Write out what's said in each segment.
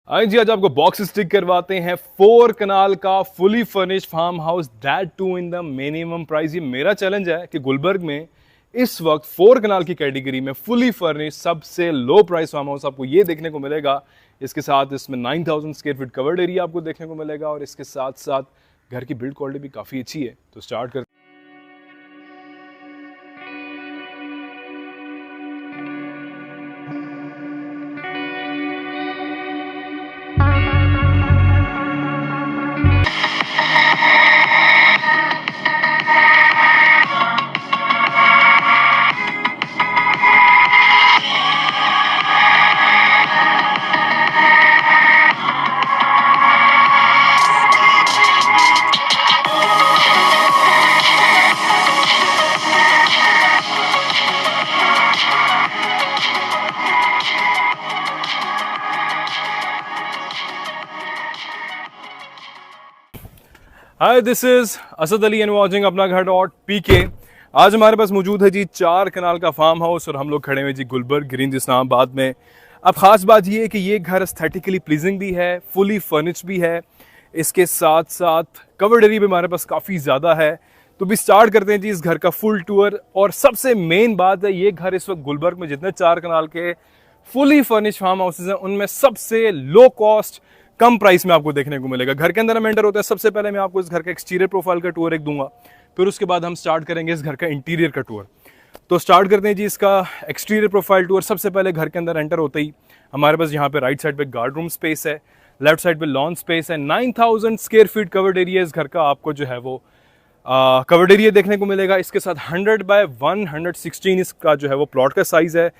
हाँ जी, आज आपको बॉक्स स्टिक करवाते हैं 4 कनाल का fully furnished farm house, that too in the minimum price. ये मेरा चैलेंज है कि गुलबर्ग में इस वक्त 4 कनाल की कैटेगरी में फुली फर्निश्ड सबसे लो प्राइस फार्म हाउस आपको ये देखने को मिलेगा। इसके साथ इसमें 9000 स्क्वायर फीट कवर्ड एरिया आपको देखने को मिलेगा और इसके साथ साथ घर की बिल्ड क्वालिटी भी काफ़ी अच्छी है। तो स्टार्ट करते hi, this is Asad Ali and watching अपना घर डॉट पीके। आज हमारे पास मौजूद है जी 4 कनाल का फार्म हाउस और हम लोग खड़े हुए जी गुलबर्ग ग्रीन इस्लामाबाद में। अब खास बात ये है कि ये घर एस्थेटिकली प्लीजिंग भी है, फुली फर्निश्ड भी है, इसके साथ साथ कवर्ड एरिया भी हमारे पास काफ़ी ज़्यादा है। तो भी स्टार्ट करते हैं जी इस घर का फुल टूर। और सबसे मेन बात है, ये घर इस वक्त गुलबर्ग में जितने 4 कनाल के फुली फर्निश्ड फार्म हाउसेज हैं उनमें सबसे लो कॉस्ट कम प्राइस में आपको देखने को मिलेगा। घर के अंदर हम एंटर होते हैं, सबसे पहले मैं आपको इस घर का एक्सटीरियर प्रोफाइल का टूर एक दूंगा, फिर उसके बाद हम स्टार्ट करेंगे इस घर का इंटीरियर का टूर। तो स्टार्ट करते हैं जी इसका एक्सटीरियर प्रोफाइल टूर। सबसे पहले घर के अंदर एंटर होते ही हमारे पास यहाँ पे राइट साइड पे गार्ड रूम स्पेस है, लेफ्ट साइड पे लॉन स्पेस है। 9000 स्क्वायर फीट कवर्ड एरिया इस घर का आपको जो है वो कवर्ड एरिया देखने को मिलेगा। इसके साथ 100 बाय 116 इसका जो है वो प्लॉट का साइज है।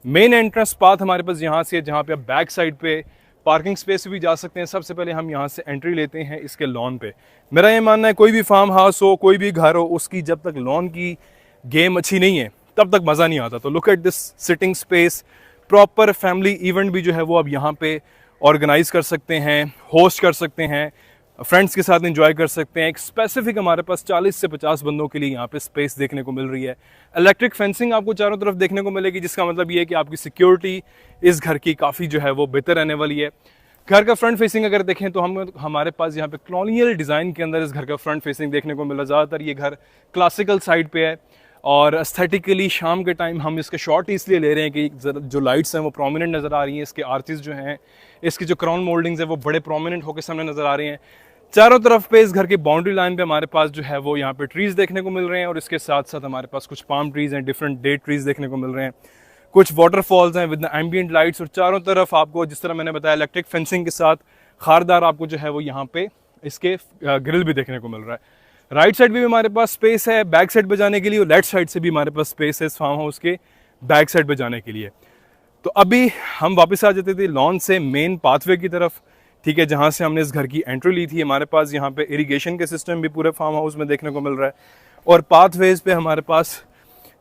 मेन एंट्रेंस पाथ हमारे पास यहाँ से है, जहाँ पे आप बैक साइड पे पार्किंग स्पेस भी जा सकते हैं। सबसे पहले हम यहाँ से एंट्री लेते हैं इसके लॉन पे। मेरा ये मानना है कोई भी फार्म हाउस हो, कोई भी घर हो, उसकी जब तक लॉन की गेम अच्छी नहीं है तब तक मज़ा नहीं आता। तो look at this sitting space, proper family event भी जो है वो आप यहाँ पे ऑर्गेनाइज कर सकते हैं, होस्ट कर सकते हैं, फ्रेंड्स के साथ एंजॉय कर सकते हैं। एक स्पेसिफिक हमारे पास 40 से 50 बंदों के लिए यहाँ पे स्पेस देखने को मिल रही है। इलेक्ट्रिक फेंसिंग आपको चारों तरफ देखने को मिलेगी, जिसका मतलब ये है कि आपकी सिक्योरिटी इस घर की काफ़ी जो है वो बेहतर रहने वाली है। घर का फ्रंट फेसिंग अगर देखें तो हमारे पास यहाँ पे कॉलोनियल डिज़ाइन के अंदर इस घर का फ्रंट फेसिंग देखने को मिला। ज़्यादातर ये घर क्लासिकल साइड पे है और एस्थेटिकली शाम के टाइम हम इसके शॉट इसलिए ले रहे हैं कि जो लाइट्स हैं वो प्रोमिनेंट नज़र आ रही हैं। इसके आर्चेस जो हैं, इसकी जो क्राउन मोल्डिंग्स है वो बड़े प्रोमिनेंट होकर सामने नज़र आ रही हैं। चारों तरफ पे इस घर की बाउंड्री लाइन पे हमारे पास जो है वो यहाँ पे ट्रीज देखने को मिल रहे हैं और इसके साथ साथ हमारे पास कुछ पाम ट्रीज हैं, डिफरेंट डेट ट्रीज देखने को मिल रहे हैं, कुछ वाटरफॉल्स हैं विद एम्बियंट लाइट्स। और चारों तरफ आपको जिस तरह मैंने बताया इलेक्ट्रिक फेंसिंग के साथ खारदार आपको जो है वो यहाँ पे इसके ग्रिल भी देखने को मिल रहा है। राइट साइड भी हमारे पास स्पेस है बैक साइड पे जाने के लिए और लेफ्ट साइड से भी हमारे पास स्पेस है इस फार्म हाउस के बैक साइड पे जाने के लिए। तो अभी हम वापस आ जाते थे लॉन से मेन पाथवे की तरफ, ठीक है, जहाँ से हमने इस घर की एंट्री ली थी। हमारे पास यहाँ पे इरिगेशन के सिस्टम भी पूरे फार्म हाउस में देखने को मिल रहा है और पाथवेज पे हमारे पास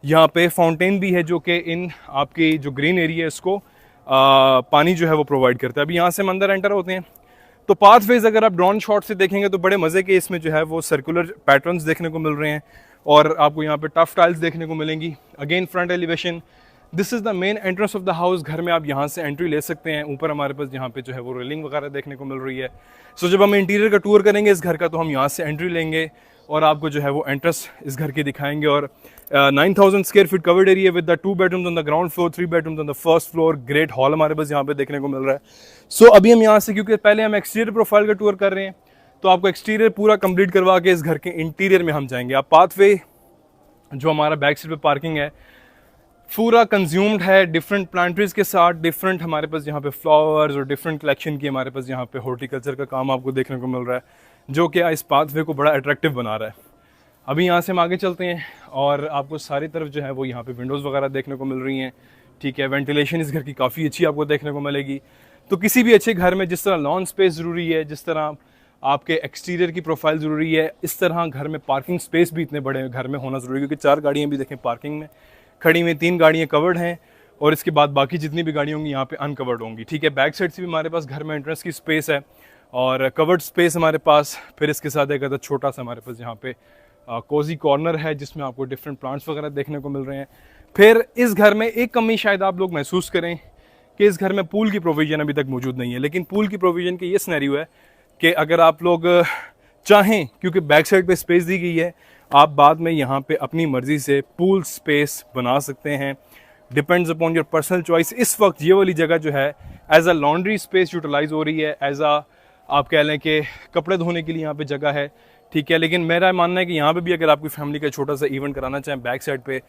यहाँ पे फाउंटेन भी है जो कि इन आपकी जो ग्रीन एरिया है इसको पानी जो है वो प्रोवाइड करता है। अभी यहाँ से हम अंदर एंटर होते हैं तो पाथवेज अगर आप ड्रोन शॉट से देखेंगे तो बड़े मज़े के इसमें जो है वो सर्कुलर पैटर्न्स देखने को मिल रहे हैं और आपको यहाँ पे टफ टाइल्स देखने को मिलेंगी। Again front elevation, this is the main entrance of the house. घर में आप यहाँ से एंट्री ले सकते हैं। ऊपर हमारे पास यहाँ पे जो है वो रेलिंग वगैरह देखने को मिल रही है। सो जब हम इंटीरियर का टूर करेंगे इस घर का तो हम यहाँ से एंट्री लेंगे और आपको जो है वो एंट्रेंस इस घर की दिखाएंगे। और 9000 square feet covered area with the 2 bedrooms on the ground floor, 3 bedrooms on the first floor, great hall हमारे पास यहाँ पे देखने को मिल रहा है। सो अभी हम यहाँ से, क्योंकि पहले हम एक्सटीरियर प्रोफाइल का टूर कर रहे हैं तो आपको एक्सटीरियर पूरा कंप्लीट करवा के इस घर के इंटीरियर में हम जाएंगे। आप पाथवे जो हमारा बैक साइड पे पार्किंग है पूरा कंज्यूम्ड है डिफरेंट प्लांट्रीज के साथ। डिफरेंट हमारे पास यहाँ पे फ्लावर्स और डिफरेंट कलेक्शन की हमारे पास यहाँ पे हॉर्टिकल्चर का काम आपको देखने को मिल रहा है जो कि इस पाथवे को बड़ा अट्रैक्टिव बना रहा है। अभी यहाँ से हम आगे चलते हैं और आपको सारी तरफ जो है वो यहाँ पे विंडोज़ वगैरह देखने को मिल रही हैं, ठीक है। वेंटिलेशन इस घर की काफ़ी अच्छी आपको देखने को मिलेगी। तो किसी भी अच्छे घर में जिस तरह लॉन स्पेस ज़रूरी है, जिस तरह आपके एक्सटीरियर की प्रोफाइल ज़रूरी है, इस तरह घर में पार्किंग स्पेस भी इतने बड़े घर में होना ज़रूरी है। क्योंकि 4 गाड़ियाँ भी देखें पार्किंग में खड़ी हुई, 3 गाड़ियाँ कवर्ड हैं और इसके बाद बाकी जितनी भी गाड़ियाँ होंगी यहाँ पे अनकवर्ड होंगी, ठीक है। बैक साइड से भी हमारे पास घर में एंट्रेंस की स्पेस है और कवर्ड स्पेस हमारे पास। फिर इसके साथ एक छोटा सा हमारे पास यहाँ पे कोजी कॉर्नर है जिसमें आपको डिफरेंट प्लांट्स वगैरह देखने को मिल रहे हैं। फिर इस घर में एक कमी शायद आप लोग महसूस करें कि इस घर में पूल की प्रोविज़न अभी तक मौजूद नहीं है, लेकिन पूल की प्रोविज़न की ये सिनेरियो है कि अगर आप लोग चाहें, क्योंकि बैक साइड पे स्पेस दी गई है, आप बाद में यहाँ पे अपनी मर्ज़ी से पूल स्पेस बना सकते हैं। Depends upon your personal choice. इस वक्त ये वाली जगह जो है as a laundry space utilize हो रही है, एज अ आप कह लें कि कपड़े धोने के लिए यहाँ पे जगह है, ठीक है। लेकिन मेरा मानना है कि यहाँ पे भी अगर आपकी फैमिली का छोटा सा इवेंट कराना चाहें, बैक साइड पे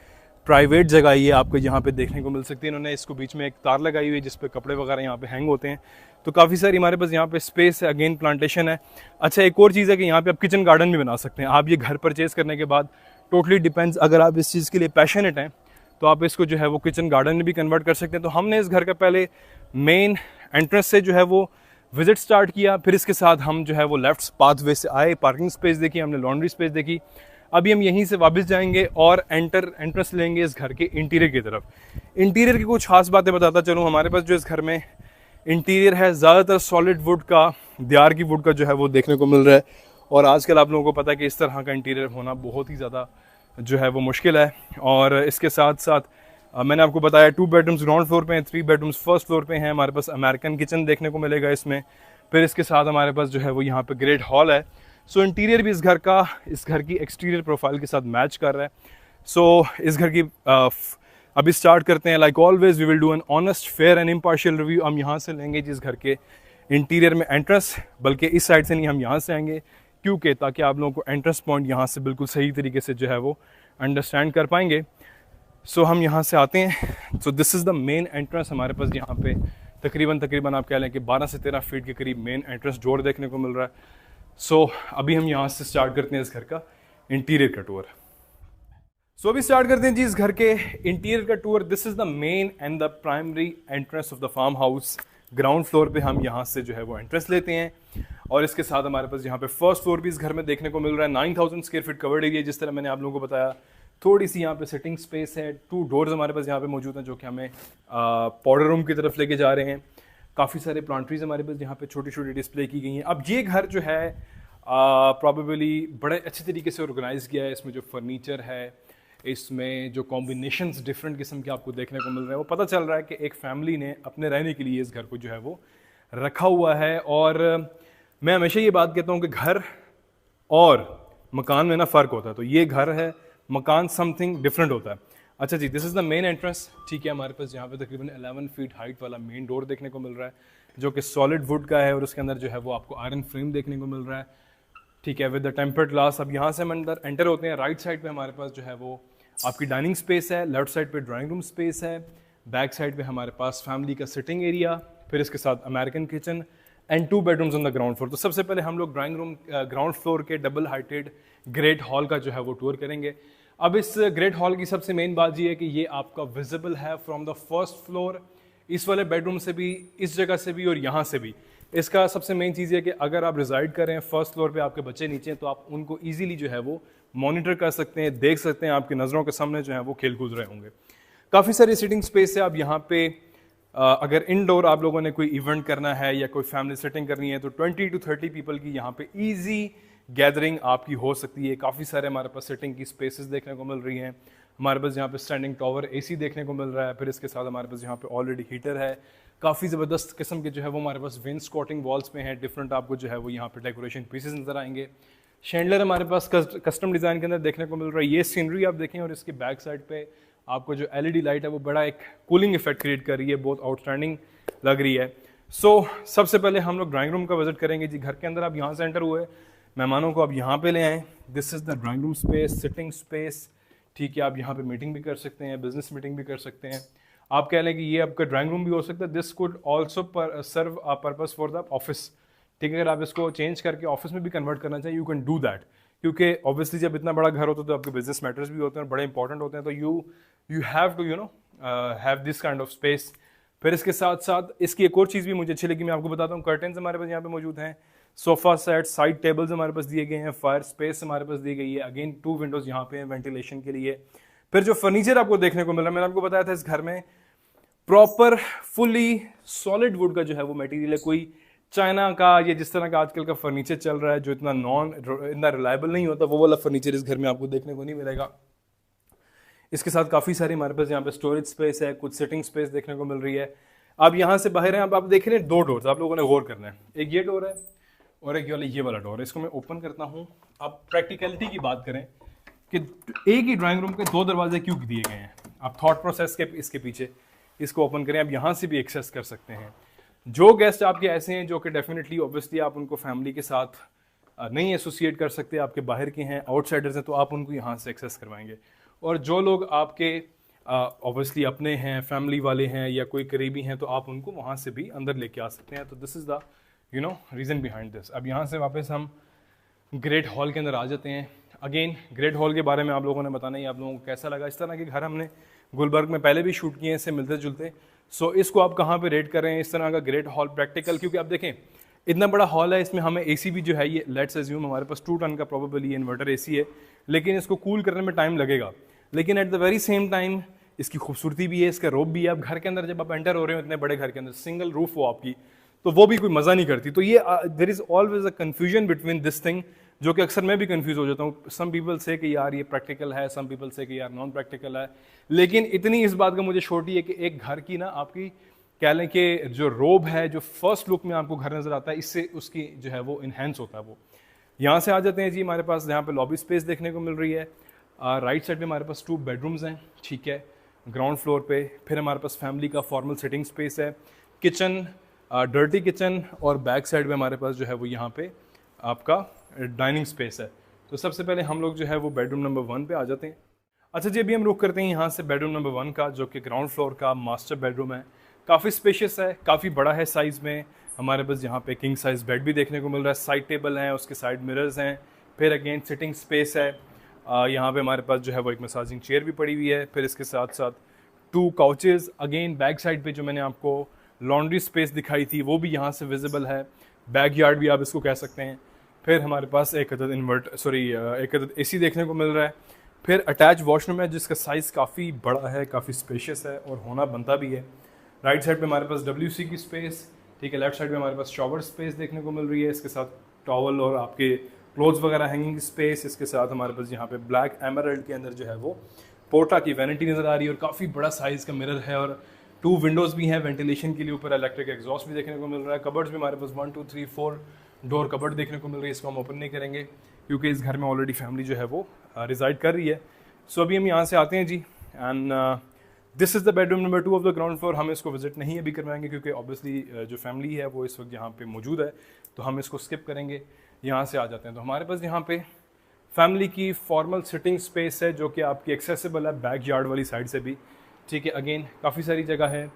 प्राइवेट जगह ये आपको यहाँ पे देखने को मिल सकती है। इन्होंने इसको बीच में एक तार लगाई हुई है जिस पे कपड़े वगैरह यहाँ पे हैंग होते हैं, तो काफ़ी सारी हमारे पास यहाँ पे स्पेस है। अगेन प्लांटेशन है। अच्छा, एक और चीज़ है कि यहाँ पे आप किचन गार्डन भी बना सकते हैं। आप ये घर परचेज करने के बाद टोटली डिपेंड्स, अगर आप इस चीज़ के लिए पैशनेट हैं तो आप इसको जो है वो किचन गार्डन में भी कन्वर्ट कर सकते हैं। तो हमने इस घर का पहले मेन एंट्रेंस से जो है वो विजिट स्टार्ट किया, फिर इसके साथ हम जो है वो लेफ्ट पाथवे से आए, पार्किंग स्पेस देखी, हमने लॉन्ड्री स्पेस देखी। अभी हम यहीं से वापस जाएंगे और एंट्रेंस लेंगे इस घर के इंटीरियर की तरफ। इंटीरियर की कुछ खास बातें बताता चलूँ। हमारे पास जो इस घर में इंटीरियर है ज़्यादातर सॉलिड वुड का, दियार की वुड का जो है वो देखने को मिल रहा है। और आजकल आप लोगों को पता है कि इस तरह का इंटीरियर होना बहुत ही ज़्यादा जो है वो मुश्किल है। और इसके साथ साथ मैंने आपको बताया 2 बेडरूम्स ग्राउंड फ्लोर पे हैं, 3 बेडरूम्स फर्स्ट फ्लोर पे हैं। हमारे पास अमेरिकन किचन देखने को मिलेगा इसमें। फिर इसके साथ हमारे पास जो है वो यहाँ पे ग्रेट हॉल है। सो इंटीरियर भी इस घर की एक्सटीरियर प्रोफाइल के साथ मैच कर रहा है। सो इस घर की अभी स्टार्ट करते हैं। Like always we will do an honest, fair and impartial review. हम यहाँ से लेंगे जिस घर के इंटीरियर में एंट्रेंस, बल्कि इस साइड से नहीं, हम यहाँ से आएंगे, क्योंकि ताकि आप लोगों को एंट्रेंस पॉइंट यहाँ से बिल्कुल सही तरीके से जो है वो अंडरस्टैंड कर पाएंगे। सो हम यहाँ से आते हैं। So this is the main entrance. हमारे पास यहाँ पे तकरीबन आप कह लें कि 12 से 13 फीट के करीब मेन एंट्रेंस डोर देखने को मिल रहा है। सो अभी हम यहाँ से स्टार्ट करते हैं इस घर का इंटीरियर का टूर। सो अभी स्टार्ट करते हैं जी इस घर के इंटीरियर का tour. This is the main and the primary entrance of the farm house. Ground floor पे हम यहाँ से जो है वो एंट्रेंस लेते हैं और इसके साथ हमारे पास यहाँ पे फर्स्ट फ्लोर भी इस घर में देखने को मिल रहा है। 9000 स्क्वायर फीट कवर्ड एरिया, जिस तरह मैंने आप लोगों को बताया। थोड़ी सी यहाँ पे सिटिंग स्पेस है। 2 डोर्स हमारे पास यहाँ पे मौजूद हैं जो कि हमें पाउडर रूम की तरफ लेके जा रहे हैं। काफ़ी सारे प्लांट्रीज हमारे पास यहाँ पे छोटी छोटी डिस्प्ले की गई हैं। अब ये घर जो है प्रॉबेबली बड़े अच्छे तरीके से ऑर्गेनाइज किया है। इसमें जो फर्नीचर है, इसमें जो कॉम्बिनेशंस डिफरेंट किस्म के आपको देखने को मिल रहे हैं, वो पता चल रहा है कि एक फैमिली ने अपने रहने के लिए इस घर को जो है वो रखा हुआ है। और मैं हमेशा ये बात कहता हूँ कि घर और मकान में ना फ़र्क होता है। तो ये घर है, मकान समथिंग डिफरेंट होता है। अच्छा जी, this is the main entrance. ठीक है, हमारे पास यहाँ पे तकरीबन 11 फीट हाइट वाला मेन डोर देखने को मिल रहा है जो कि सॉलिड वुड का है और उसके अंदर जो है वो आपको आयरन फ्रेम देखने को मिल रहा है। ठीक है, विद द टेम्पर्ड ग्लास। अब यहाँ से हम अंदर एंटर होते हैं। राइट साइड पे हमारे पास जो है वो आपकी डाइनिंग स्पेस है, लेफ्ट साइड पे ड्राइंग रूम स्पेस है, बैक साइड पे हमारे पास फैमिली का सिटिंग एरिया, फिर इसके साथ American kitchen and 2 bedrooms on the ground floor. तो सबसे पहले हम लोग ड्राइंग रूम ग्राउंड फ्लोर के डबल हाइटेड ग्रेट हॉल का जो है वो टूर करेंगे। अब इस ग्रेट हॉल की सबसे मेन बात ये है कि ये आपका विजिबल है फ्रॉम द फर्स्ट फ्लोर, इस वाले बेडरूम से भी, इस जगह से भी और यहाँ से भी। इसका सबसे मेन चीज़ है कि अगर आप रिजाइड कर रहे हैं फर्स्ट फ्लोर पे, आपके बच्चे नीचे हैं, तो आप उनको इजीली जो है वो मॉनिटर कर सकते हैं, देख सकते हैं, आपकी नज़रों के सामने जो है वो खेल कूद रहे होंगे। काफ़ी सारी सिटिंग स्पेस है। अब यहाँ पे अगर इनडोर आप लोगों ने कोई इवेंट करना है या कोई फैमिली सेटिंग करनी है तो 20 to 30 पीपल की यहाँ पे ईजी गैदरिंग आपकी हो सकती है। काफ़ी सारे हमारे पास सेटिंग की स्पेसेस देखने को मिल रही हैं। हमारे पास यहाँ पे स्टैंडिंग टॉवर AC देखने को मिल रहा है। फिर इसके साथ हमारे पास यहाँ पे ऑलरेडी हीटर है। काफ़ी ज़बरदस्त किस्म के जो है वो हमारे पास विंड स्कॉटिंग वॉल्स पे हैं। डिफरेंट आपको जो है वो यहाँ पे डेकोरेशन पीसेस नज़र आएंगे। शैंडलर हमारे पास कस्टम डिज़ाइन के अंदर देखने को मिल रहा है। ये सीनरी आप देखें और इसकी बैक साइड पे आपको जो LED लाइट है वो बड़ा एक कूलिंग इफेक्ट क्रिएट कर रही है, बहुत आउटस्टैंडिंग लग रही है। सो सबसे पहले हम लोग ड्राइंग रूम का विजिट करेंगे जी। घर के अंदर आप यहाँ से एंटर हुए, मेहमानों को आप यहाँ पे ले आएँ। This is the drawing room space, sitting space. ठीक है, आप यहाँ पे मीटिंग भी कर सकते हैं, बिजनेस मीटिंग भी कर सकते हैं। आप कह लें कि ये आपका ड्राइंग रूम भी हो सकता है। This could also serve a purpose for the office. ठीक है, अगर आप इसको चेंज करके ऑफिस में भी कन्वर्ट करना चाहिए, यू कैन डू दैट। क्योंकि ऑब्वियसली जब इतना बड़ा घर होता है तो आपके बिजनेस मैटर्स भी होते हैं, बड़े इंपॉर्टेंट होते हैं, तो you have to have this kind of space. फिर इसके साथ साथ इसकी एक और चीज़ भी मुझे अच्छी लगी, मैं आपको बताता हूँ। कर्टन्स हमारे पास यहाँ पे मौजूद हैं, सोफा सेट, साइड टेबल्स हमारे पास दिए गए हैं, फायर स्पेस हमारे पास दी गई है। अगेन 2 विंडोज़ यहाँ पे हैं वेंटिलेशन के लिए। फिर जो फर्नीचर आपको देखने को मिल रहा है, मैंने आपको बताया था इस घर में प्रॉपर फुली सॉलिड वुड का जो है वो मटेरियल है। कोई चाइना का या जिस तरह का आजकल का फर्नीचर चल रहा है जो इतना रिलायबल नहीं होता, वो वाला फर्नीचर इस घर में आपको देखने को नहीं मिलेगा। इसके साथ काफ़ी सारी हमारे पास यहाँ पे स्टोरेज स्पेस है, कुछ सिटिंग स्पेस देखने को मिल रही है। आप यहाँ से बाहर हैं, अब आप देख रहे हैं 2 डोर्स, आप लोगों ने गौर करना है, एक ये डोर है और एक ये वाला डोर है। इसको मैं ओपन करता हूँ। आप प्रैक्टिकलिटी की बात करें कि एक ही ड्राइंग रूम के 2 दरवाजे क्यों दिए गए हैं, आप थॉट प्रोसेस के इसके पीछे इसको ओपन करें, आप यहाँ से भी एक्सेस कर सकते हैं। जो गेस्ट आपके ऐसे हैं जो कि डेफिनेटली ऑब्वियसली आप उनको फैमिली के साथ नहीं एसोसिएट कर सकते, आपके बाहर के हैं, आउटसाइडर्स हैं, तो आप उनको यहाँ से एक्सेस करवाएंगे। और जो लोग आपके ऑब्वियसली अपने हैं, फैमिली वाले हैं या कोई करीबी हैं, तो आप उनको वहाँ से भी अंदर लेके आ सकते हैं। तो this is the reason behind this. अब यहाँ से वापस हम ग्रेट हॉल के अंदर आ जाते हैं। अगेन ग्रेट हॉल के बारे में आप लोगों ने बताना ही, आप लोगों को कैसा लगा। इस तरह के घर हमने गुलबर्ग में पहले भी शूट किए हैं, इससे मिलते जुलते। सो इसको आप कहाँ पे रेट कर रहे हैं इस तरह का ग्रेट हॉल प्रैक्टिकल? क्योंकि आप देखें इतना बड़ा हॉल है, इसमें हमें एसी भी जो है, ये लेट्स अज्यूम हमारे पास 2 टन का प्रोबेबली इन्वर्टर एसी है, लेकिन इसको कूल करने में टाइम लगेगा। लेकिन at the very same time इसकी खूबसूरती भी है, इसका रोप भी है। अब घर के अंदर जब आप एंटर हो रहे हो इतने बड़े घर के अंदर, सिंगल रूफ हो आपकी, तो वो भी कोई मज़ा नहीं करती। तो ये there is always a confusion between this thing, जो कि अक्सर मैं भी कंफ्यूज हो जाता हूँ। सम पीपल से कि यार ये प्रैक्टिकल है, सम पीपल से कि यार नॉन प्रैक्टिकल है। लेकिन इतनी इस बात का मुझे छोटी है कि एक घर की ना आपकी कह लें कि जो रोब है, जो फर्स्ट लुक में आपको घर नज़र आता है, इससे उसकी जो है वो इन्हेंस होता है। वो यहाँ से आ जाते हैं जी, हमारे पास यहाँ पे लॉबी स्पेस देखने को मिल रही है। राइट साइड में हमारे पास 2 बेडरूम्स हैं, ठीक है, ग्राउंड फ्लोर पे। फिर हमारे पास फैमिली का फॉर्मल सिटिंग स्पेस है, किचन, डर्टी किचन, और बैक साइड में हमारे पास जो है वो यहाँ पे आपका डाइनिंग स्पेस है। तो सबसे पहले हम लोग जो है वो बेडरूम नंबर 1 पे आ जाते हैं। अच्छा जी, अभी हम रुक करते हैं यहाँ से बेडरूम नंबर 1 का, जो कि ग्राउंड फ्लोर का मास्टर बेडरूम है। काफ़ी स्पेशियस है, काफ़ी बड़ा है साइज़ में। हमारे पास यहाँ पे किंग साइज़ बेड भी देखने को मिल रहा है, साइड टेबल है, उसके साइड मिरर्स हैं। फिर अगेन सिटिंग स्पेस है, यहाँ पे हमारे पास जो है वो एक मसाजिंग चेयर भी पड़ी हुई है। फिर इसके साथ साथ 2 काउचेज़। अगेन बैक साइड पे जो मैंने आपको लॉन्ड्री स्पेस दिखाई थी वो भी यहाँ से विजिबल है, बैक यार्ड भी आप इसको कह सकते हैं। फिर हमारे पास एक अदद एसी देखने को मिल रहा है। फिर अटैच वॉशरूम है जिसका साइज़ काफ़ी बड़ा है, काफ़ी स्पेशियस है और होना बनता भी है। राइट साइड पे हमारे पास WC की स्पेस, ठीक है। लेफ्ट साइड पे हमारे पास शॉवर स्पेस देखने को मिल रही है, इसके साथ टॉवल और आपके क्लोथ्स वगैरह हैंगिंग स्पेस। इसके साथ हमारे पास यहाँ पे ब्लैक एमराल्ड के अंदर जो है वो पोर्टा की वैनिटी नज़र आ रही है और काफ़ी बड़ा साइज़ का मिरर है, और 2 विंडोज़ भी हैं वेंटिलेशन के लिए। ऊपर इलेक्ट्रिक एग्जॉस्ट भी देखने को मिल रहा है। कबर्ड्स भी हमारे पास 1 2 3 4 डोर कबर्ड देखने को मिल रही है। इसको हम ओपन नहीं करेंगे क्योंकि इस घर में ऑलरेडी फैमिली जो है वो रिजाइड कर रही है। सो अभी हम यहाँ से आते हैं जी, and this is the bedroom number 2 of the ground floor. हम इसको विजिट नहीं अभी करवाएंगे क्योंकि ऑब्वियसली जो फैमिली है वो इस वक्त यहाँ पे मौजूद है, तो हम इसको स्किप करेंगे। यहाँ से आ जाते हैं तो हमारे पास यहाँ पे फैमिली की फॉर्मल सिटिंग स्पेस है जो कि आपकी एक्सेसिबल है बैक यार्ड वाली साइड से भी, ठीक है। अगेन काफ़ी सारी जगह है,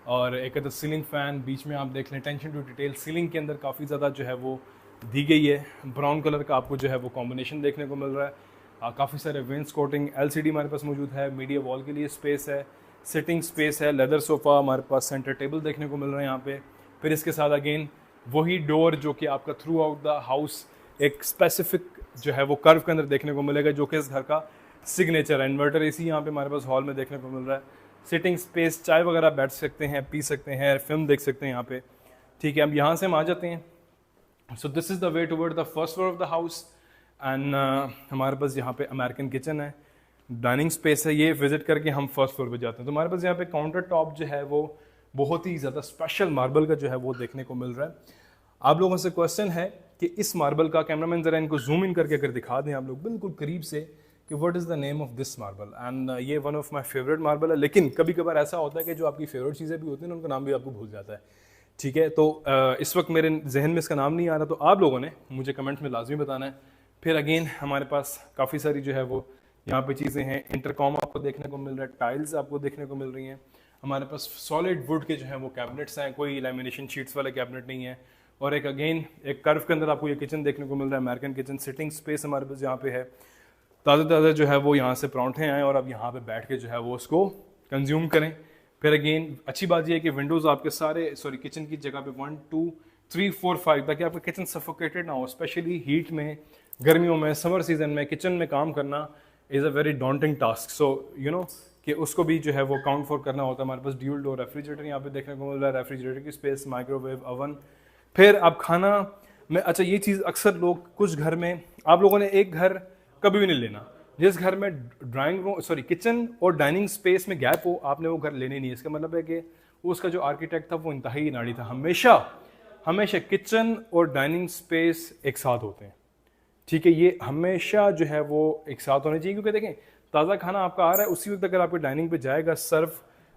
और एक तो सीलिंग फ़ैन बीच में आप देख लें, टेंशन टू डिटेल सीलिंग के अंदर काफ़ी ज़्यादा जो है वो दी गई है। ब्राउन कलर का आपको जो है वो कॉम्बिनेशन देखने को मिल रहा है। काफ़ी सारे वेंस कोटिंग LCD हमारे पास मौजूद है। मीडिया वॉल के लिए स्पेस है, सिटिंग स्पेस है, लेदर सोफ़ा, हमारे पास सेंटर टेबल देखने को मिल रहा है यहाँ पे। फिर इसके साथ अगेन वही डोर जो कि आपका थ्रू आउट द हाउस एक स्पेसिफिक जो है वो कर्व के अंदर देखने को मिलेगा, जो कि इस घर का सिग्नेचर है। इन्वर्टर AC यहाँ पे हमारे पास हॉल में देखने को मिल रहा है। सिटिंग स्पेस, चाय वगैरह बैठ सकते हैं, पी सकते हैं, फिल्म देख सकते हैं यहाँ पे, ठीक है। अब यहाँ से हम आ जाते हैं। So this is the way toward the first floor of the house, and हमारे पास यहाँ पे अमेरिकन किचन है, डाइनिंग स्पेस है। ये विजिट करके हम फर्स्ट फ्लोर पे जाते हैं तो हमारे पास यहाँ पे काउंटर टॉप जो है वो बहुत ही ज़्यादा स्पेशल मार्बल का जो है वो देखने को मिल रहा है। आप लोगों से क्वेश्चन है कि इस मार्बल का, कैमरामैन ज़रा इनको जूम इन करके अगर दिखा दें आप लोग बिल्कुल करीब से, कि what is the name of this marble. And ये one of my favourite marble है। लेकिन कभी कभार ऐसा होता है कि जो आपकी फेवरेट चीज़ें भी होती हैं उनका नाम भी आपको भूल जाता है, ठीक है। तो इस वक्त मेरे जहन में इसका नाम नहीं आ रहा, तो आप लोगों ने मुझे कमेंट में लाजमी बताना है। फिर अगेन हमारे पास काफ़ी सारी जो है वो यहाँ पे चीज़ें हैं। इंटरकॉम आपको देखने को मिल रहा है, टाइल्स आपको देखने को मिल रही हैं। हमारे पास सॉलिड वुड के जो है वो कैबिनेट्स हैं, कोई लैमिनेशन शीट्स वाले कैबिनेट नहीं है। और एक अगेन एक कर्व के अंदर आपको ये किचन देखने को मिल रहा है, अमेरिकन किचन। सिटिंग स्पेस हमारे पास यहाँ पे है, ताज़ा जो है वो यहाँ से परांठे आए और अब यहाँ पे बैठ के जो है वो उसको कंज्यूम करें। फिर अगेन अच्छी बात यह है कि विंडोज़ आपके सारे किचन की जगह पे 1 2 3 4 5, ताकि आपका किचन सफोकेटेड ना हो। स्पेशली हीट में, गर्मियों में, समर सीजन में किचन में काम करना is a very daunting task. So you know कि उसको भी जो है वो काउंट फॉर करना होता है। हमारे पास ड्यूल डोर रेफ्रिजरेटर यहाँ पे देखने को मिल रहा है, रेफ्रिजरेटर की स्पेस, माइक्रोवेव, ओवन। फिर अब खाना में, अच्छा ये चीज़ अक्सर लोग कुछ घर में, आप लोगों ने एक घर कभी भी नहीं लेना जिस घर में ड्राइंग रूम किचन और डाइनिंग स्पेस में गैप हो, आपने वो घर लेने नहीं है। इसका मतलब है कि उसका जो आर्किटेक्ट था वो इंतहाई नाड़ी था। हमेशा हमेशा किचन और डाइनिंग स्पेस एक साथ होते हैं, ठीक है, ये हमेशा जो है वो एक साथ होने चाहिए, क्योंकि देखें ताज़ा खाना आपका आ रहा है, उसी वक्त अगर आपके डाइनिंग पे जाएगा, सर्व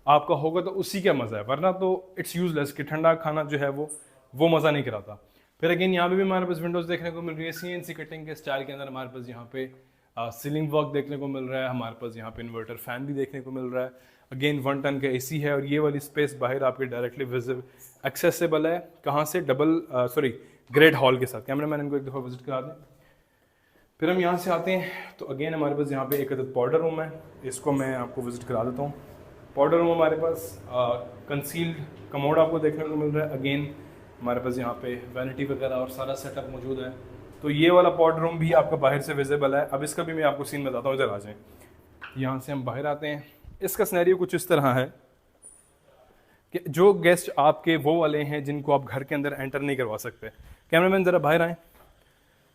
आपका होगा, तो उसी का मज़ा है, वरना तो इट्स यूजलेस कि ठंडा खाना जो है वो मज़ा नहीं कराता। फिर अगेन यहाँ पे भी हमारे पास विंडोज़ देखने को मिल रही है, CNC कटिंग के स्टाइल के अंदर हमारे पास यहाँ पे सीलिंग वर्क देखने को मिल रहा है, हमारे पास यहाँ पे इन्वर्टर फैन भी देखने को मिल रहा है। अगेन 1 टन का AC है, और ये वाली स्पेस बाहर आपके डायरेक्टली विजिबल एक्सेसिबल है, कहाँ से, ग्रेट हॉल के साथ। कैमरा मैन इनको एक दफ़ा विजिट करा दें। फिर हम यहाँ से आते हैं तो अगेन हमारे पास यहाँ पे एक अदद पाउडर रूम है, इसको मैं आपको विजिट करा देता हूँ। पाउडर रूम हमारे पास कंसील्ड कमोड आपको देखने को मिल रहा है। अगेन हमारे पास यहाँ पे वैनिटी वगैरह और सारा सेटअप मौजूद है। तो ये वाला पाउडर रूम भी आपका बाहर से विजिबल है। अब इसका भी मैं आपको सीन बताता हूँ, इधर आ जाएँ। यहाँ से हम बाहर आते हैं, इसका सिनेरियो कुछ इस तरह है कि जो गेस्ट आपके वो वाले हैं जिनको आप घर के अंदर एंटर नहीं करवा सकते। कैमरामैन ज़रा बाहर आएँ,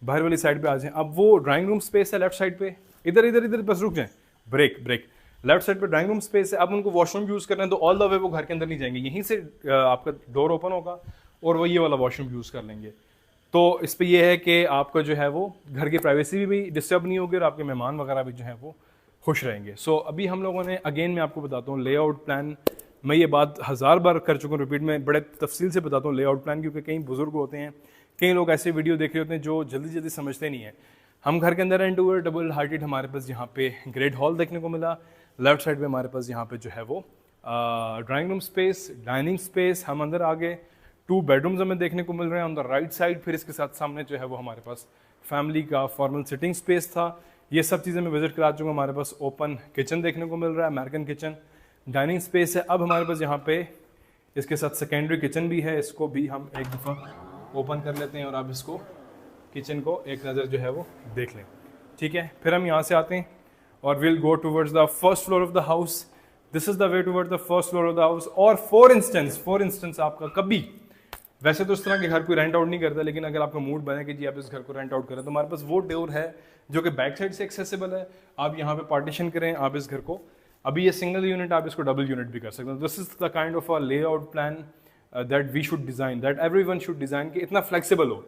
बाहर वाली साइड पे आ जाएं। अब वो ड्राइंग रूम स्पेस है लेफ्ट साइड पे, इधर बस रुक जाएं, ब्रेक लेफ्ट साइड पे ड्राइंग रूम स्पेस है। अब उनको वॉशरूम यूज़ करना है तो ऑल द वे वो घर के अंदर नहीं जाएंगे, यहीं से आपका डोर ओपन होगा और वो ये वाला वॉशरूम यूज़ कर लेंगे। तो इस पे ये है कि आपका जो है वो घर की प्राइवेसी भी डिस्टर्ब नहीं होगी और आपके मेहमान वगैरह भी जो है वो खुश रहेंगे। सो अभी हम लोगों ने अगेन मैं आपको बताता हूँ लेआउट प्लान। मैं ये बात 1000 बार कर चुका हूँ, रिपीट में बड़े तफसील से बताता हूँ लेआउट प्लान, क्योंकि कई बुजुर्ग होते हैं, कई लोग ऐसे वीडियो देख रहे होते हैं जो जल्दी समझते नहीं है। हम घर के अंदर एंड डबल हार्टेड हमारे पास यहाँ पे ग्रेट हॉल देखने को मिला। लेफ्ट साइड पे हमारे पास यहाँ पे जो है वो drawing room space, dining space, हम अंदर आ गए। 2 बेडरूम्स हमें देखने को मिल रहे हैं ऑन द राइट साइड। फिर इसके साथ सामने जो है वो हमारे पास फैमिली का फॉर्मल सिटिंग स्पेस था। ये सब चीज़ें मैं विजिट करा चुका हूँ। हमारे पास ओपन किचन देखने को मिल रहा है, अमेरिकन किचन, डाइनिंग स्पेस है। अब हमारे पास यहाँ पे इसके साथ सेकेंडरी किचन भी है, इसको भी हम एक दफ़ा ओपन कर लेते हैं और आप इसको किचन को एक नज़र जो है वो देख लें, ठीक है। फिर हम यहाँ से आते हैं और will go towards the first floor of the house. This is the way towards the first floor of the house. और फॉर इंस्टेंस आपका कभी, वैसे तो इस तरह के घर कोई रेंट आउट नहीं करता, लेकिन अगर आपका मूड बने कि जी आप इस घर को रेंट आउट करें, तो हमारे पास वो डोर है जो कि बैक साइड से एक्सेसिबल है। आप यहाँ पे पार्टीशन करें आप इस घर को, अभी ये सिंगल यूनिट, आप इसको डबल यूनिट भी कर सकते हैं। This is the kind of a layout plan that we should design, that everyone should design, कि इतना फ्लेक्सिबल हो,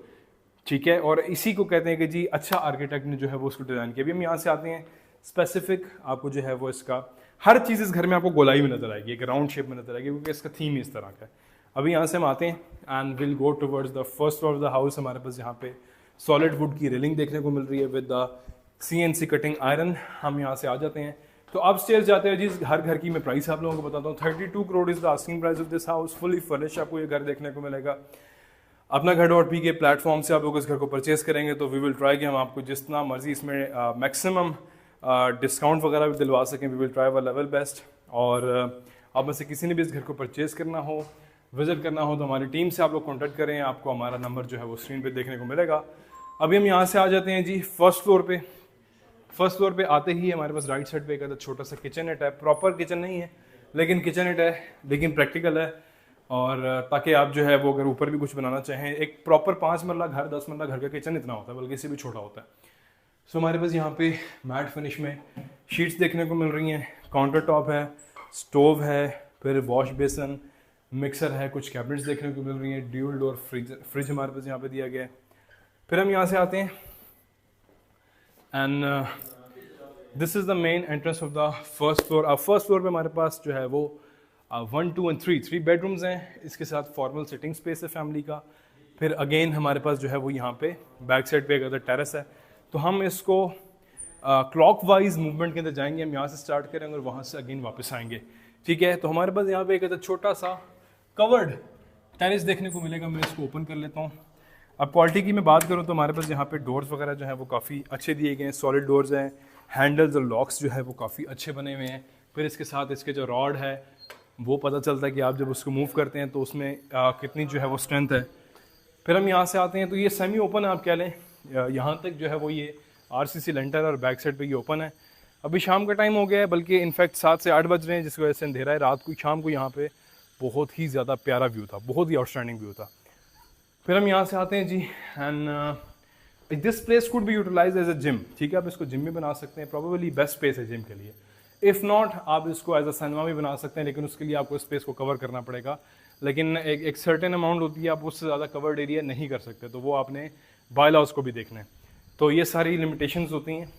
ठीक है। और इसी को कहते हैं कि जी अच्छा आर्किटेक्ट ने जो है वो उसको डिज़ाइन किया। अभी हम यहाँ से आते हैं स्पेसिफिक, आपको जो है वो इसका हर चीज़ इस घर में आपको गोलाई में नजर आएगी, एक राउंड शेप में नजर आएगी, क्योंकि इसका थीम ही इस तरह का है। अभी यहाँ से हम आते हैं and will go towards the first floor of the house. हमारे पास यहाँ पे सॉलिड वुड की रेलिंग देखने को मिल रही है with the CNC cutting iron. हम यहाँ से आ जाते हैं तो अब स्टेज जाते हैं जी। हर घर की मैं प्राइस आप लोगों को बताता हूँ। 32 crore is the asking price of this house, fully furnish आपको ये घर देखने को मिलेगा। अपना घर.p के प्लेटफॉर्म से आप लोग इस घर को परचेज करेंगे तो वी विल ट्राई कि हम आपको जितना मर्जी इसमें मैक्सिमम डिस्काउंट वगैरह भी दिलवा सकें। We will try our level best. और आप में से किसी ने भी इस घर को परचेज करना हो, विजिट करना हो, तो हमारी टीम से आप लोग कॉन्टैक्ट करें। आपको हमारा नंबर जो है वो स्क्रीन पे देखने को मिलेगा। अभी हम यहाँ से आ जाते हैं जी फर्स्ट फ्लोर पे। फर्स्ट फ्लोर पे आते ही हमारे पास राइट साइड पे एक छोटा सा किचन नेट है। प्रॉपर किचन नहीं है लेकिन किचन नेट है, लेकिन प्रैक्टिकल है। और ताकि आप जो है वो अगर ऊपर भी कुछ बनाना चाहें, एक प्रॉपर 5 मरला घर, 10 मरला घर का किचन इतना होता है, बल्कि इससे भी छोटा होता है। सो हमारे पास यहाँ पे मैट फिनिश में शीट्स देखने को मिल रही हैं, काउंटर टॉप है, स्टोव है, फिर वॉश बेसन, मिक्सर है, कुछ कैबिनेट्स देखने को मिल रही हैं, ड्यूल डोर फ्रिज हमारे पास यहाँ पे दिया गया है। फिर हम यहाँ से आते हैं and this is the main entrance of the first floor. अब फर्स्ट फ्लोर पे हमारे पास जो है वो 1, 2 और 3 बेडरूम्स हैं। इसके साथ फॉर्मल सिटिंग स्पेस है फैमिली का। फिर अगेन हमारे पास जो है वो यहाँ पे बैक साइड पे एक टेरेस है। तो हम इसको क्लॉकवाइज मूवमेंट के अंदर जाएंगे। हम यहाँ से स्टार्ट करेंगे और वहाँ से अगेन वापस आएंगे, ठीक है। तो हमारे पास यहाँ पे एक छोटा सा कवर्ड टेरेस देखने को मिलेगा। मैं इसको ओपन कर लेता हूँ। अब क्वालिटी की मैं बात करूँ तो हमारे पास यहाँ पे डोर्स वगैरह जो है वो काफ़ी अच्छे दिए गए हैं, सॉलिड डोर्स हैं, हैंडल्स और लॉक्स जो है वो काफ़ी अच्छे बने हुए हैं। फिर इसके साथ इसके जो रॉड है वो पता चलता है कि आप जब उसको मूव करते हैं तो उसमें कितनी जो है वो स्ट्रेंथ है। फिर हम यहाँ से आते हैं तो ये सेमी ओपन है, आप कह लें यहाँ तक जो है वो ये RCC लेंटर और बैक साइड पे ये ओपन है। अभी शाम का टाइम हो गया है, बल्कि इनफैक्ट 7 से 8 बज रहे हैं, जिसकी वजह से अंधेरा है। रात को शाम को यहाँ पे बहुत ही ज़्यादा प्यारा व्यू था, बहुत ही आउटस्टैंडिंग व्यू था। फिर हम यहाँ से आते हैं जी and this place could be utilise as a gym, ठीक है। आप इसको जिम में बना सकते हैं, प्रॉबेबली बेस्ट स्पेस है जिम के लिए। इफ़ नॉट आप इसको एज अ सिनेमा भी बना सकते हैं, लेकिन उसके लिए आपको स्पेस को कवर करना पड़ेगा। लेकिन एक सर्टेन अमाउंट होती है, आप उससे ज़्यादा कवर्ड एरिया नहीं कर सकते, तो वो आपने बाय लॉज को भी देखना है। तो ये सारी लिमिटेशंस होती हैं।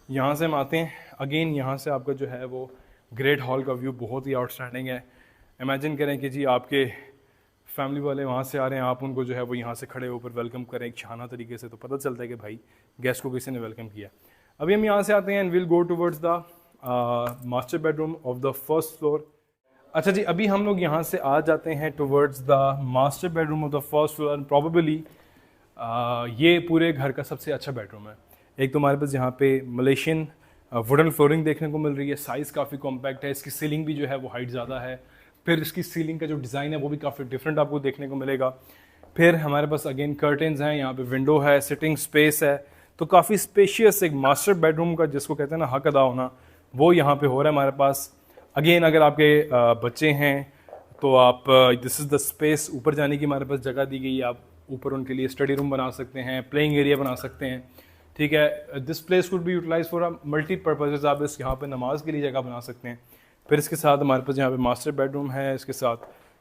यहाँ से हम आते हैं, अगेन यहाँ से आपका जो है वो ग्रेट हॉल का व्यू बहुत ही आउटस्टैंडिंग है। इमेजिन करें कि जी आपके फैमिली वाले वहाँ से आ रहे हैं, आप उनको जो है वो यहाँ से खड़े होकर वेलकम करें एक शाना तरीके से, तो पता चलता है कि भाई गेस्ट को किसी ने वेलकम किया। अभी हम यहाँ से आते हैं and will go towards the master bedroom of the first floor. अच्छा जी, अभी हम लोग यहाँ से आ जाते हैं towards the master bedroom of the first floor and probably ये पूरे घर का सबसे अच्छा बेडरूम है। एक तो हमारे पास यहाँ पे मलेशियन वुडन फ्लोरिंग देखने को मिल रही है, साइज़ काफ़ी कॉम्पैक्ट है, इसकी सीलिंग भी जो है वो हाइट ज़्यादा है, फिर इसकी सीलिंग का जो डिज़ाइन है वो भी काफ़ी डिफरेंट आपको देखने को मिलेगा। फिर हमारे पास अगेन कर्टेंस हैं, यहाँ पे विंडो है, सिटिंग स्पेस है, तो काफ़ी स्पेशियस एक मास्टर बेडरूम का जिसको कहते हैं ना हक अदा होना, वो यहाँ पे हो रहा है हमारे पास। अगेन अगर आपके बच्चे हैं तो आप दिस इज़ द स्पेस, ऊपर जाने की हमारे पास जगह दी गई है, आप ऊपर उनके लिए स्टडी रूम बना सकते हैं, प्लेइंग एरिया बना सकते हैं, ठीक है। This place could be utilise for multipurposes, आप इस यहाँ पे नमाज के लिए जगह बना सकते हैं। फिर इसके साथ हमारे पास यहाँ पे मास्टर बेडरूम है, इसके साथ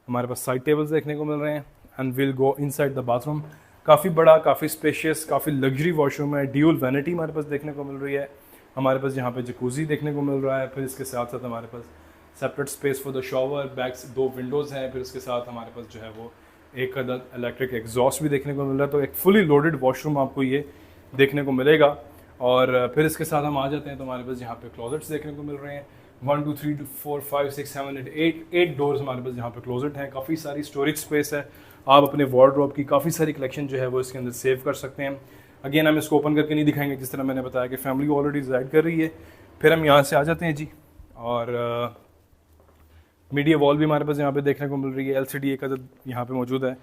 हमारे पास साइड टेबल्स देखने को मिल रहे हैं and will go inside the bathroom. काफ़ी बड़ा, काफ़ी स्पेशियस, काफ़ी लग्जरी वॉशरूम है, ड्यूल वैनिटी हमारे पास देखने को मिल रही है। हमारे पास यहाँ पे जकूजी देखने को मिल रहा है। फिर इसके साथ साथ हमारे पास separate space for the shower, बैक्स 2 विंडोज़ हैं। फिर इसके साथ हमारे पास जो है वो एक अदद इलेक्ट्रिक एग्जॉस्ट भी देखने को मिल रहा है। तो एक फुली लोडेड वॉशरूम आपको ये देखने को मिलेगा। और फिर इसके साथ हम आ जाते हैं तो हमारे पास यहाँ पे क्लोजेट्स देखने को मिल रहे हैं। 1 2 3 4 5 6 7 8 डोर्स हमारे पास यहाँ पे क्लोजेट हैं। काफ़ी सारी स्टोरेज स्पेस है, आप अपने वार्डरोब की काफ़ी सारी कलेक्शन जो है वो इसके अंदर सेव कर सकते हैं। अगेन हम इसको ओपन करके नहीं दिखाएंगे, जिस तरह मैंने बताया कि फैमिली ऑलरेडी रिजाइड कर रही है। फिर हम यहाँ से आ जाते हैं जी, और मीडिया वॉल भी हमारे पास यहाँ पे देखने को मिल रही है, LCD एक अदद यहाँ पे मौजूद है।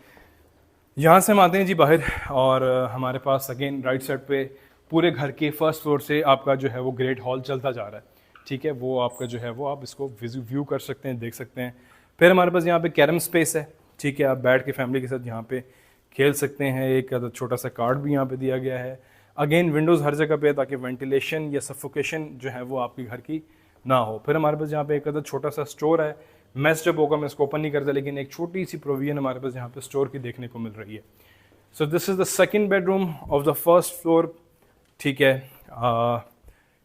यहाँ से हम आते हैं जी बाहर, और हमारे पास अगेन राइट साइड पे पूरे घर के फर्स्ट फ्लोर से आपका जो है वो ग्रेट हॉल चलता जा रहा है, ठीक है। वो आपका जो है वो आप इसको व्यू कर सकते हैं, देख सकते हैं। फिर हमारे पास यहाँ पे कैरम स्पेस है, ठीक है, आप बैठ के फैमिली के साथ यहाँ पे खेल सकते हैं। एक छोटा सा कार्ड भी यहाँ पे दिया गया है। अगेन विंडोज़ हर जगह पे है ताकि वेंटिलेशन या सफोकेशन जो है वो आपके घर की ना हो। फिर हमारे पास यहाँ पे एक छोटा सा स्टोर है। मैस जब होगा मैं इसको ओपन नहीं करता, लेकिन एक छोटी सी प्रोविजन हमारे पास यहाँ पे स्टोर की देखने को मिल रही है। So this is the second bedroom of the first floor, ठीक है।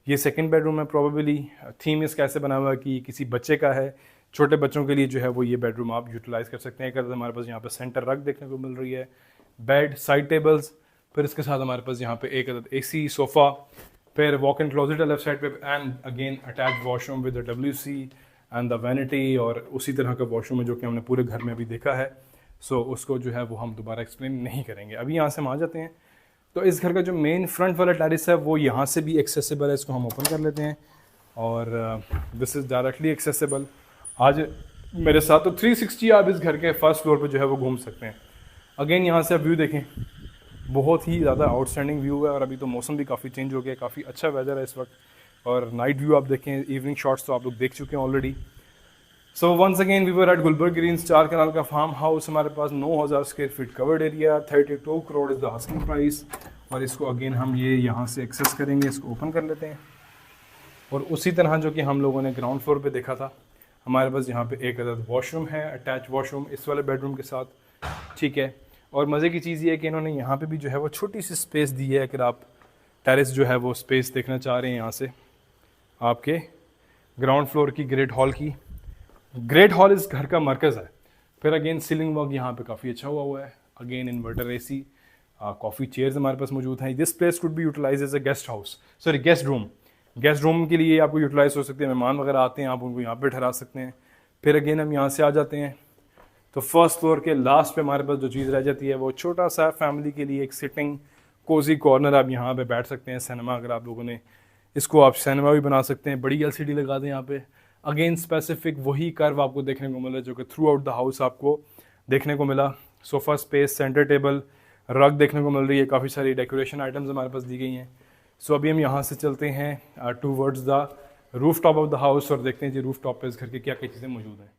ये सेकेंड बेडरूम है। प्रोबेबली थीम इसका ऐसे बना हुआ है कि किसी बच्चे का है, छोटे बच्चों के लिए जो है वो ये बेडरूम आप यूटिलाइज कर सकते हैं। एक हमारे पास यहाँ पे सेंटर रग देखने को मिल रही है, बेड, साइड टेबल्स, फिर इसके साथ हमारे पास यहाँ पे एक AC, सोफ़ा, फिर वॉक इन क्लोजेट है लेफ्ट साइड पे, and again attach washroom with WC and the vanity, और उसी तरह का वॉशरूम है जो कि हमने पूरे घर में अभी देखा है। सो उसको जो है वो हम दोबारा एक्सप्लेन नहीं करेंगे। अभी यहाँ से हम आ जाते हैं तो इस घर का जो मेन फ्रंट वाला टेरेस है वो यहाँ से भी एक्सेसिबल है। इसको हम ओपन कर लेते हैं, और दिस इज़ डायरेक्टली एक्सेसिबल। आज मेरे साथ तो 360 आप इस घर के फर्स्ट फ्लोर पे जो है वो घूम सकते हैं। अगेन यहाँ से आप व्यू देखें, बहुत ही ज़्यादा आउटस्टैंडिंग व्यू है। और अभी तो मौसम भी काफ़ी चेंज हो गया, काफ़ी अच्छा वेदर है इस वक्त। और नाइट व्यू आप देखें, इवनिंग शॉट्स तो आप लोग देख चुके हैं already. So once again we were at Gulberg Greens, 4 kanal का फार्म हाउस। हमारे पास 9000 square feet covered area, 32 crore is the asking price. और इसको अगेन हम ये यहाँ से एक्सेस करेंगे, इसको ओपन कर लेते हैं। और उसी तरह जो कि हम लोगों ने ग्राउंड फ्लोर पे देखा था, हमारे पास यहाँ पे एक अदद वॉशरूम है, अटैच वॉशरूम इस वाले बेडरूम के साथ, ठीक है। और मज़े की चीज़ ये है कि इन्होंने यहाँ पे भी जो है वो छोटी सी स्पेस दी है। अगर आप टेरेस जो है वो स्पेस देखना चाह रहे हैं, यहाँ से आपके ग्राउंड फ्लोर की ग्रेट हॉल की, ग्रेट हॉल इस घर का मरकज़ है। फिर अगेन सीलिंग वर्क यहाँ पे काफ़ी अच्छा हुआ है। Again inverter AC, coffee chairs हमारे पास मौजूद हैं। This place could be utilise as a guest house, sorry guest room. Guest room के लिए आपको यूटिलाइज हो सकते हैं, मेहमान वगैरह आते हैं आप उनको यहाँ पे ठहरा सकते हैं। फिर अगेन हम यहाँ से आ जाते हैं तो फर्स्ट फ्लोर के लास्ट पे हमारे पास जो चीज़ रह जाती है वो छोटा सा फैमिली के लिए एक सिटिंग कोजी कॉर्नर, आप यहाँ पे बैठ सकते हैं। सिनेमा, अगर आप लोगों ने इसको आप सिनेमा भी बना सकते हैं, बड़ी LCD लगा दें यहाँ पे। अगेन स्पेसिफिक वही कर्व आपको देखने को मिला जो कि थ्रू आउट द हाउस आपको देखने को मिला। सोफ़ा स्पेस, सेंटर टेबल, रग देखने को मिल रही है, काफ़ी सारी डेकोरेशन आइटम्स हमारे पास दी गई हैं। सो अभी हम यहाँ से चलते हैं towards the roof top of the house और देखते हैं जी रूफ टॉप पे इस घर की क्या क्या चीज़ें मौजूद हैं।